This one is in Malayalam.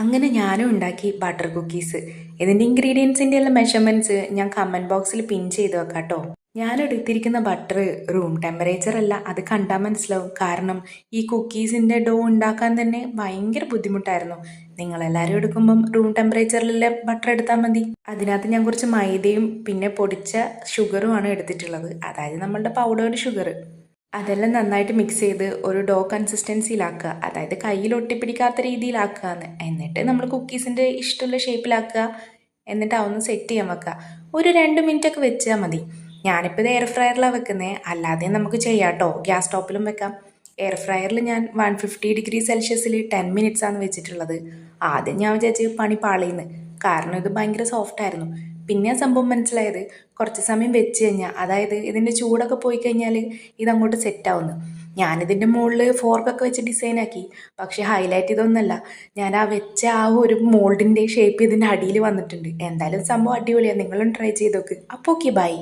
അങ്ങനെ ഞാനും ഉണ്ടാക്കി ബട്ടർ കുക്കീസ്. ഇതിൻ്റെ ഇൻഗ്രീഡിയൻസിൻ്റെ എല്ലാം മെഷർമെൻറ്റ്സ് ഞാൻ കമൻറ്റ് ബോക്സിൽ പിൻ ചെയ്ത് വെക്കാം കേട്ടോ. ഞാൻ എടുത്തിരിക്കുന്ന ബട്ടർ റൂം ടെമ്പറേച്ചർ അല്ല, അത് കണ്ടാൽ മനസ്സിലാവും. കാരണം ഈ കുക്കീസിൻ്റെ ഡോ ഉണ്ടാക്കാൻ തന്നെ ഭയങ്കര ബുദ്ധിമുട്ടായിരുന്നു. നിങ്ങളെല്ലാവരും എടുക്കുമ്പം റൂം ടെമ്പറേച്ചറിലെ ബട്ടർ എടുത്താൽ മതി. അതിനകത്ത് ഞാൻ കുറച്ച് മൈദയും പിന്നെ പൊടിച്ച ഷുഗറുമാണ് എടുത്തിട്ടുള്ളത്, അതായത് നമ്മളുടെ പൗഡേർഡ് ഷുഗർ. അതെല്ലാം നന്നായിട്ട് മിക്സ് ചെയ്ത് ഒരു ഡോ കൺസിസ്റ്റൻസിയിലാക്കുക, അതായത് കയ്യിൽ ഒട്ടിപ്പിടിക്കാത്ത രീതിയിലാക്കുക. എന്നിട്ട് നമ്മൾ കുക്കീസിൻ്റെ ഇഷ്ടമുള്ള ഷേപ്പിലാക്കുക. എന്നിട്ട് അതൊന്ന് സെറ്റ് ചെയ്യാൻ വെക്കുക. ഒരു 2 മിനിറ്റൊക്കെ വെച്ചാൽ മതി. ഞാനിപ്പോൾ ഇത് എയർ ഫ്രയറിലാണ് വെക്കുന്നത്, അല്ലാതെ നമുക്ക് ചെയ്യാം കേട്ടോ, ഗ്യാസ് സ്റ്റോപ്പിലും വെക്കാം. എയർ ഫ്രയറിൽ ഞാൻ 150°C 10 മിനിറ്റ്സ് ആണ് വെച്ചിട്ടുള്ളത്. ആദ്യം ഞാൻ വിചാരിച്ച് പണി പാളിയെന്ന്, കാരണം ഇത് ഭയങ്കര സോഫ്റ്റ് ആയിരുന്നു. പിന്നെ സംഭവം മനസ്സിലായത്, കുറച്ച് സമയം വെച്ച് കഴിഞ്ഞാൽ, അതായത് ഇതിൻ്റെ ചൂടൊക്കെ പോയി കഴിഞ്ഞാൽ ഇതങ്ങോട്ട് സെറ്റാവുന്നു. ഞാനിതിൻ്റെ മുകളിൽ ഫോർക്കൊക്കെ വെച്ച് ഡിസൈനാക്കി. പക്ഷേ ഹൈലൈറ്റ് ഇതൊന്നല്ല, ഞാൻ ആ വെച്ച ആ ഒരു മോൾഡിൻ്റെ ഷേപ്പ് ഇതിൻ്റെ അടിയിൽ വന്നിട്ടുണ്ട്. എന്തായാലും സംഭവം അടിപൊളിയാണ്, നിങ്ങളും ട്രൈ ചെയ്ത് നോക്ക്. അപ്പോൾ ഓക്കെ, ബൈ.